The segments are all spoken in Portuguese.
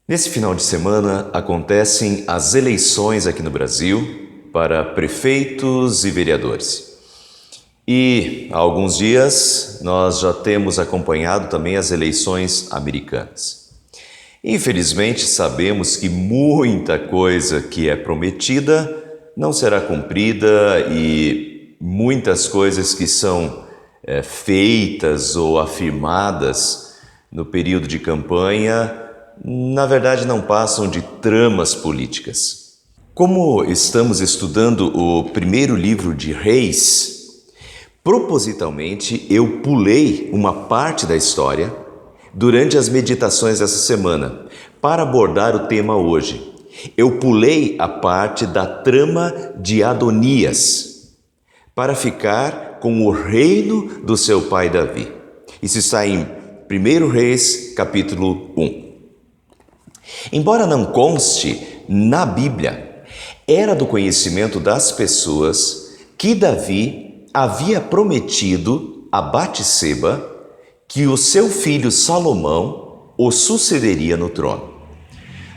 Nesse final de semana acontecem as eleições aqui no Brasil para prefeitos e vereadores. E há alguns dias nós já temos acompanhado também as eleições americanas. Infelizmente sabemos que muita coisa que é prometida não será cumprida e muitas coisas que são feitas ou afirmadas no período de campanha na verdade não passam de tramas políticas. Como estamos estudando o primeiro livro de Reis, propositalmente eu pulei uma parte da história durante as meditações dessa semana para abordar o tema hoje. Eu pulei a parte da trama de Adonias para ficar com o reino do seu pai Davi. Isso está em 1 Reis, capítulo 1. Embora não conste na Bíblia, era do conhecimento das pessoas que Davi havia prometido a Batseba que o seu filho Salomão o sucederia no trono.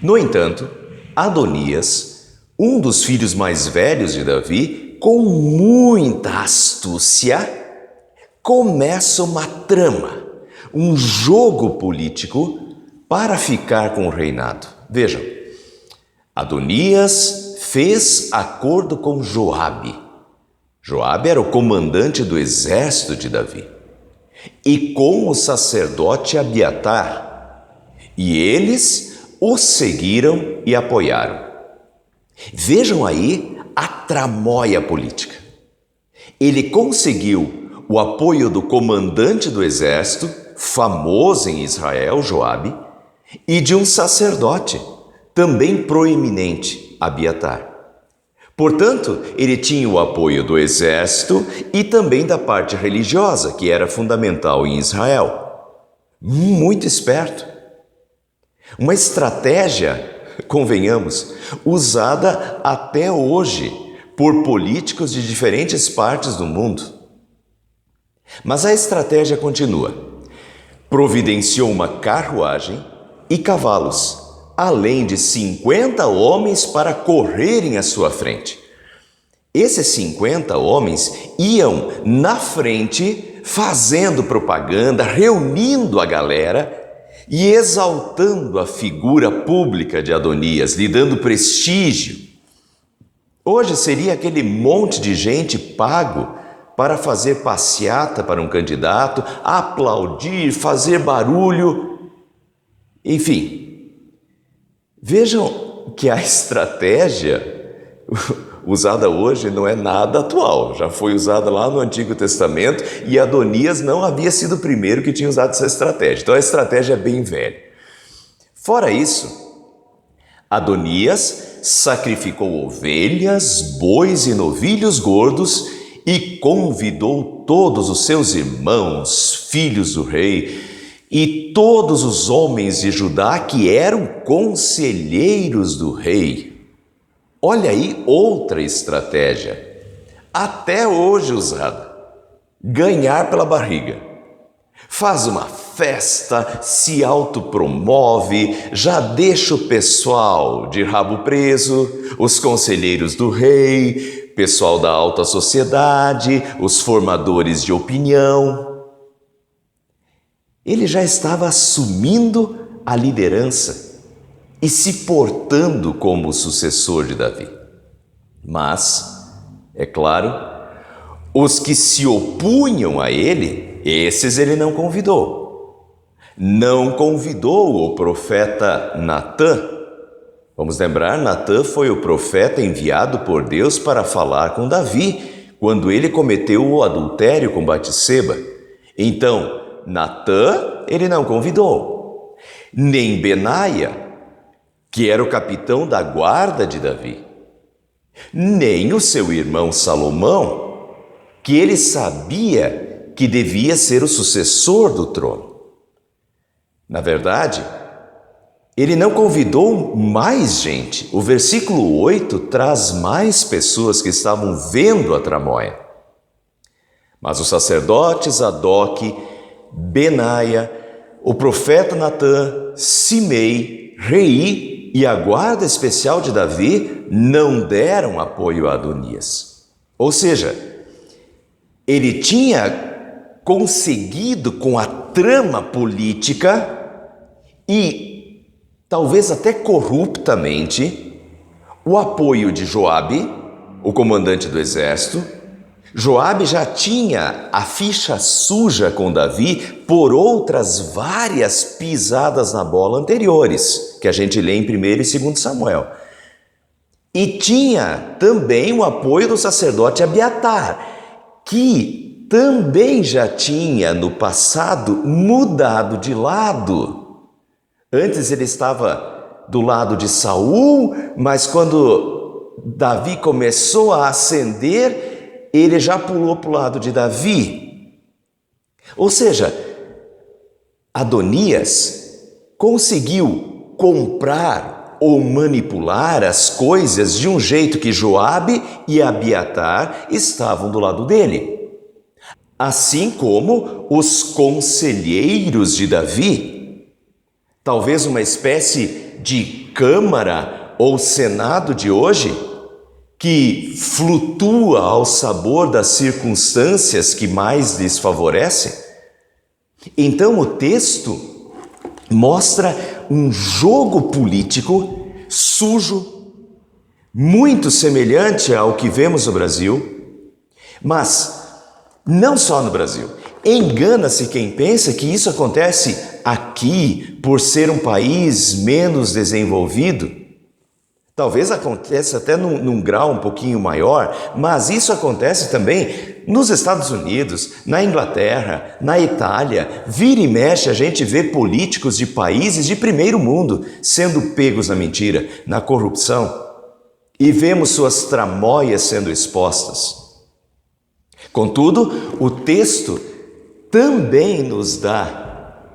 No entanto, Adonias, um dos filhos mais velhos de Davi, com muita astúcia, começa uma trama, um jogo político para ficar com o reinado. Vejam, Adonias fez acordo com Joabe. Joabe era o comandante do exército de Davi. E com o sacerdote Abiatar. E eles o seguiram e apoiaram. Vejam aí a tramóia política. Ele conseguiu o apoio do comandante do exército, famoso em Israel, Joabe, e de um sacerdote, também proeminente, Abiatar. Portanto, ele tinha o apoio do exército e também da parte religiosa, que era fundamental em Israel. Muito esperto. Uma estratégia, convenhamos, usada até hoje por políticos de diferentes partes do mundo. Mas a estratégia continua. Providenciou uma carruagem e cavalos, além de 50 homens para correrem à sua frente. Esses 50 homens iam na frente fazendo propaganda, reunindo a galera e exaltando a figura pública de Adonias, lhe dando prestígio. Hoje seria aquele monte de gente pago para fazer passeata para um candidato, aplaudir, fazer barulho. Enfim, vejam que a estratégia usada hoje não é nada atual, já foi usada lá no Antigo Testamento e Adonias não havia sido o primeiro que tinha usado essa estratégia, então a estratégia é bem velha. Fora isso, Adonias sacrificou ovelhas, bois e novilhos gordos e convidou todos os seus irmãos, filhos do rei, e todos os homens de Judá que eram conselheiros do rei. Olha aí outra estratégia, até hoje usada, ganhar pela barriga. Faz uma festa, se autopromove, já deixa o pessoal de rabo preso, os conselheiros do rei, pessoal da alta sociedade, os formadores de opinião. Ele já estava assumindo a liderança e se portando como o sucessor de Davi. Mas, é claro, os que se opunham a ele, esses ele não convidou. Não convidou o profeta Natã. Vamos lembrar, Natã foi o profeta enviado por Deus para falar com Davi, quando ele cometeu o adultério com Batseba. Então, Natã ele não convidou, nem Benaia, que era o capitão da guarda de Davi, nem o seu irmão Salomão, que ele sabia que devia ser o sucessor do trono. Na verdade, ele não convidou mais gente. O versículo 8 traz mais pessoas que estavam vendo a tramóia. Mas os sacerdotes Zadok, Benaia, o profeta Natã, Simei, Rei e a guarda especial de Davi não deram apoio a Adonias. Ou seja, ele tinha conseguido com a trama política e talvez até corruptamente o apoio de Joabe, o comandante do exército. Joabe já tinha a ficha suja com Davi por outras várias pisadas na bola anteriores, que a gente lê em 1º e 2º Samuel. E tinha também o apoio do sacerdote Abiatar, que também já tinha no passado mudado de lado. Antes ele estava do lado de Saul, mas quando Davi começou a ascender, ele já pulou para o lado de Davi. Ou seja, Adonias conseguiu comprar ou manipular as coisas de um jeito que Joabe e Abiatar estavam do lado dele. Assim como os conselheiros de Davi, talvez uma espécie de Câmara ou Senado de hoje, que flutua ao sabor das circunstâncias que mais lhes favorecem. Então o texto mostra um jogo político sujo, muito semelhante ao que vemos no Brasil, mas não só no Brasil. Engana-se quem pensa que isso acontece aqui por ser um país menos desenvolvido. Talvez aconteça até num grau um pouquinho maior, mas isso acontece também nos Estados Unidos, na Inglaterra, na Itália. Vira e mexe a gente vê políticos de países de primeiro mundo sendo pegos na mentira, na corrupção, e vemos suas tramóias sendo expostas. Contudo, o texto também nos dá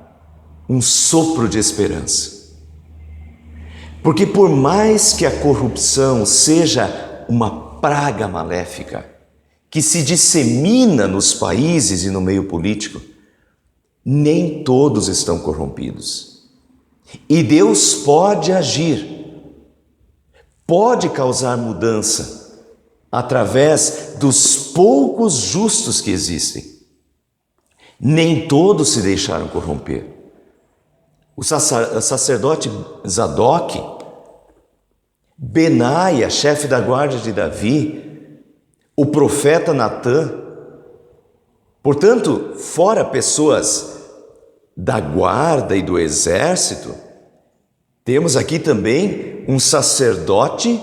um sopro de esperança. Porque por mais que a corrupção seja uma praga maléfica que se dissemina nos países e no meio político, nem todos estão corrompidos. E Deus pode agir, pode causar mudança através dos poucos justos que existem. Nem todos se deixaram corromper. O sacerdote Zadok, Benaia, chefe da guarda de Davi, o profeta Natã, portanto, fora pessoas da guarda e do exército, temos aqui também um sacerdote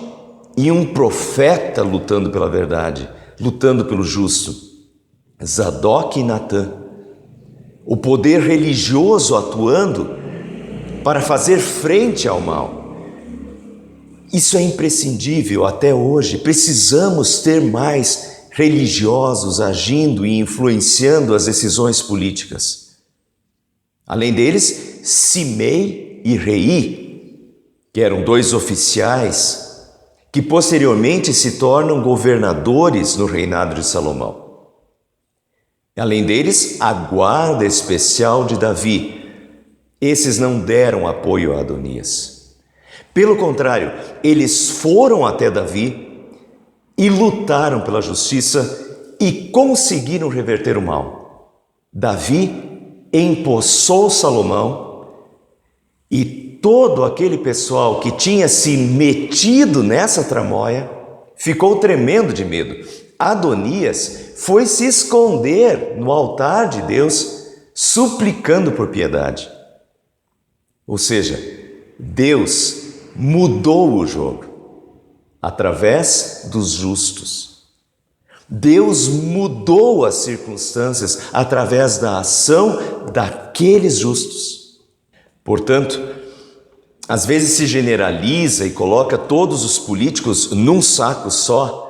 e um profeta lutando pela verdade, lutando pelo justo. Zadok e Natã. O poder religioso atuando para fazer frente ao mal. Isso é imprescindível até hoje. Precisamos ter mais religiosos agindo e influenciando as decisões políticas. Além deles, Simei e Rei, que eram 2 oficiais que posteriormente se tornam governadores no reinado de Salomão. Além deles, a guarda especial de Davi. Esses não deram apoio a Adonias. Pelo contrário, eles foram até Davi e lutaram pela justiça e conseguiram reverter o mal. Davi empossou Salomão e todo aquele pessoal que tinha se metido nessa tramóia ficou tremendo de medo. Adonias foi se esconder no altar de Deus, suplicando por piedade. Ou seja, Deus mudou o jogo através dos justos. Deus mudou as circunstâncias através da ação daqueles justos. Portanto, às vezes se generaliza e coloca todos os políticos num saco só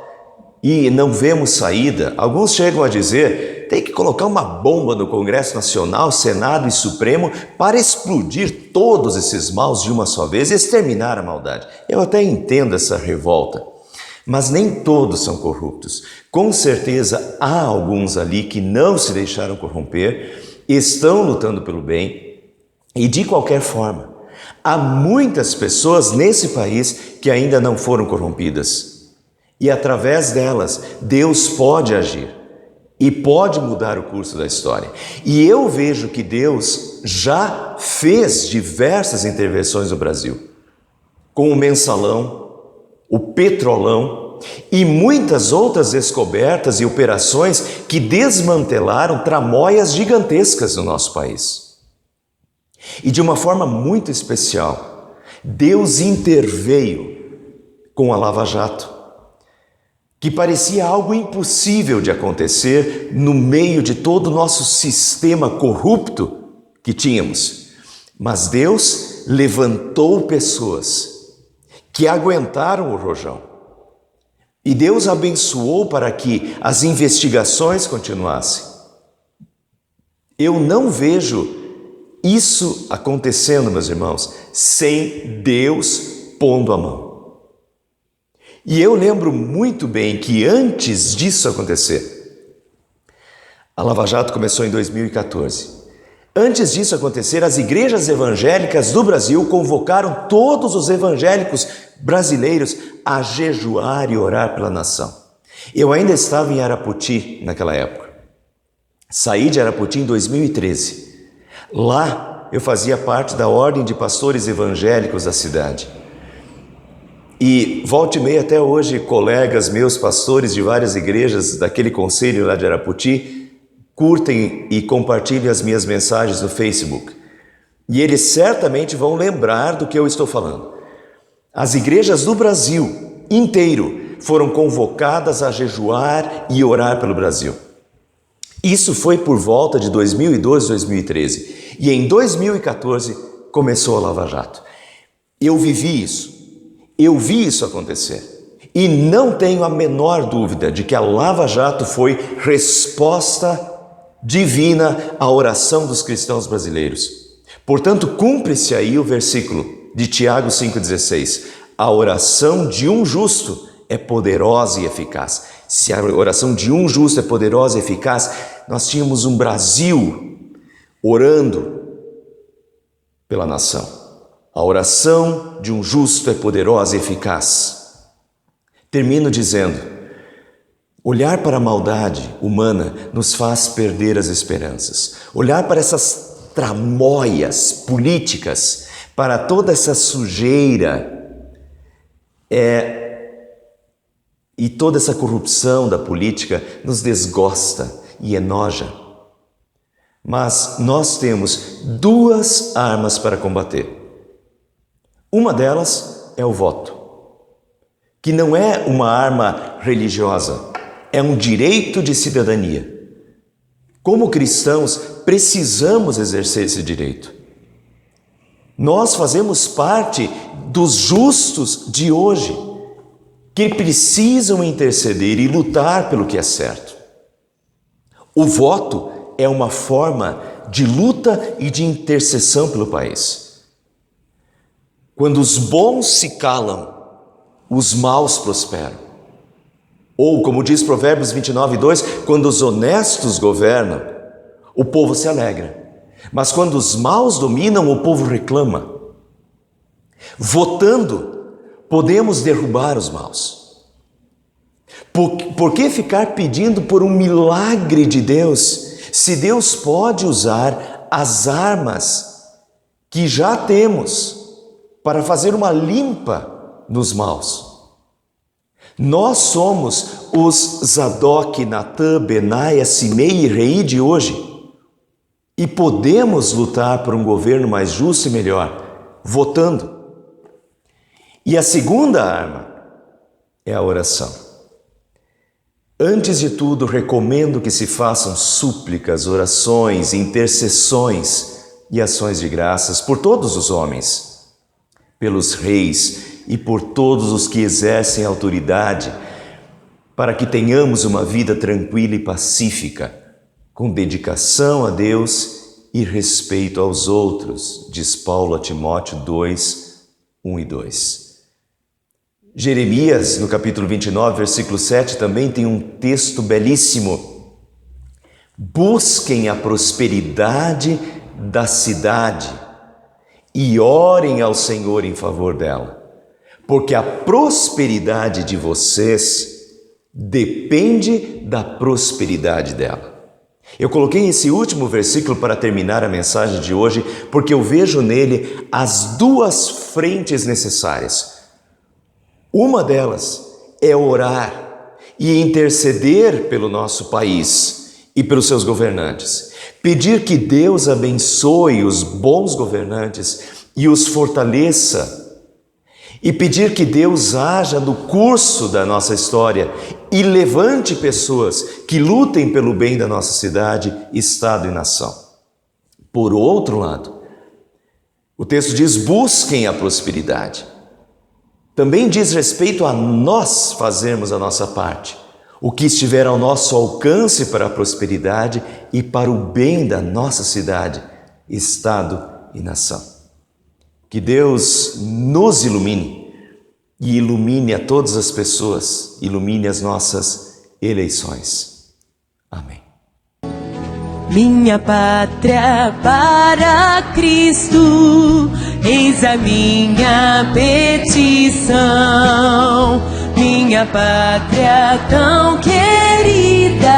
e não vemos saída. Alguns chegam a dizer: tem que colocar uma bomba no Congresso Nacional, Senado e Supremo para explodir todos esses maus de uma só vez e exterminar a maldade. Eu até entendo essa revolta, mas nem todos são corruptos. Com certeza há alguns ali que não se deixaram corromper, estão lutando pelo bem e de qualquer forma, Há muitas pessoas nesse país que ainda não foram corrompidas. E através delas, Deus pode agir e pode mudar o curso da história. E eu vejo que Deus já fez diversas intervenções no Brasil, com o Mensalão, o Petrolão e muitas outras descobertas e operações que desmantelaram tramóias gigantescas no nosso país. E de uma forma muito especial, Deus interveio com a Lava Jato, que parecia algo impossível de acontecer no meio de todo o nosso sistema corrupto que tínhamos. Mas Deus levantou pessoas que aguentaram o rojão. E Deus abençoou para que as investigações continuassem. Eu não vejo isso acontecendo, meus irmãos, sem Deus pondo a mão. E eu lembro muito bem que antes disso acontecer, a Lava Jato começou em 2014. Antes disso acontecer, as igrejas evangélicas do Brasil convocaram todos os evangélicos brasileiros a jejuar e orar pela nação. Eu ainda estava em Araputi naquela época. Saí de Araputi em 2013. Lá eu fazia parte da ordem de pastores evangélicos da cidade. E volta e meia até hoje, colegas meus, pastores de várias igrejas daquele conselho lá de Araputi, curtem e compartilham as minhas mensagens no Facebook. E eles certamente vão lembrar do que eu estou falando. As igrejas do Brasil inteiro foram convocadas a jejuar e orar pelo Brasil. Isso foi por volta de 2012, 2013. E em 2014 começou a Lava Jato. Eu vivi isso. Eu vi isso acontecer. E não tenho a menor dúvida de que a Lava Jato foi resposta divina à oração dos cristãos brasileiros. Portanto, cumpre-se aí o versículo de Tiago 5,16. A oração de um justo é poderosa e eficaz. Se a oração de um justo é poderosa e eficaz, nós tínhamos um Brasil orando pela nação. A oração de um justo é poderosa e eficaz. Termino dizendo, olhar para a maldade humana nos faz perder as esperanças. Olhar para essas tramóias políticas, para toda essa sujeira e toda essa corrupção da política nos desgosta e enoja. Mas nós temos duas armas para combater. Uma delas é o voto, que não é uma arma religiosa, é um direito de cidadania. Como cristãos, precisamos exercer esse direito. Nós fazemos parte dos justos de hoje, que precisam interceder e lutar pelo que é certo. O voto é uma forma de luta e de intercessão pelo país. Quando os bons se calam, os maus prosperam. Ou, como diz Provérbios 29:2, quando os honestos governam, o povo se alegra. Mas quando os maus dominam, o povo reclama. Votando, podemos derrubar os maus. Por que ficar pedindo por um milagre de Deus, se Deus pode usar as armas que já temos para fazer uma limpa nos maus? Nós somos os Zadok, Natã, Benaia, Simei e Rei de hoje. E podemos lutar por um governo mais justo e melhor, votando. E a segunda arma é a oração. Antes de tudo, recomendo que se façam súplicas, orações, intercessões e ações de graças por todos os homens, pelos reis e por todos os que exercem autoridade, para que tenhamos uma vida tranquila e pacífica, com dedicação a Deus e respeito aos outros, diz Paulo a Timóteo 2, 1 e 2. Jeremias, no capítulo 29, versículo 7, também tem um texto belíssimo. Busquem a prosperidade da cidade e orem ao Senhor em favor dela, porque a prosperidade de vocês depende da prosperidade dela. Eu coloquei esse último versículo para terminar a mensagem de hoje, porque eu vejo nele as duas frentes necessárias. Uma delas é orar e interceder pelo nosso país e pelos seus governantes. Pedir que Deus abençoe os bons governantes e os fortaleça. E pedir que Deus haja no curso da nossa história e levante pessoas que lutem pelo bem da nossa cidade, estado e nação. Por outro lado, o texto diz: busquem a prosperidade. Também diz respeito a nós fazermos a nossa parte, o que estiver ao nosso alcance para a prosperidade e para o bem da nossa cidade, estado e nação. Que Deus nos ilumine e ilumine a todas as pessoas, ilumine as nossas eleições. Amém. Minha pátria para Cristo, eis a minha petição. Minha pátria tão querida,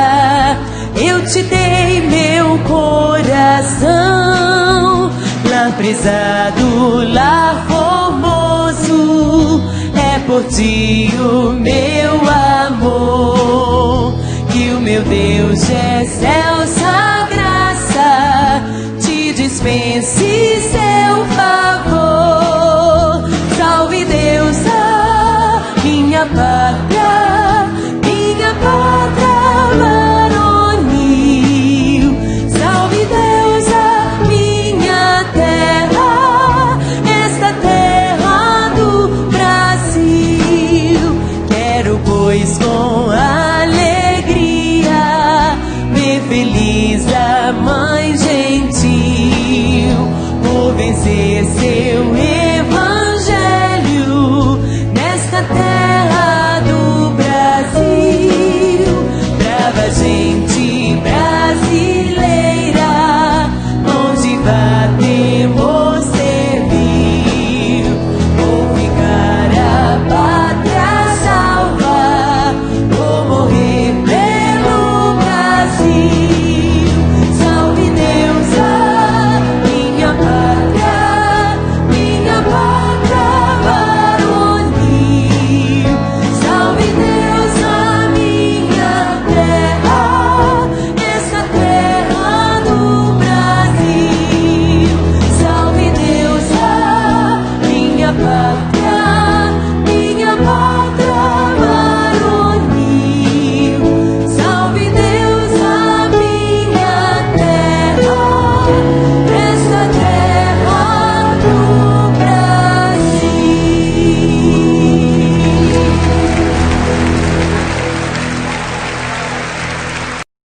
eu te dei meu coração. Lá prezado, lá formoso, é por ti o meu amor, que o meu Deus é céu.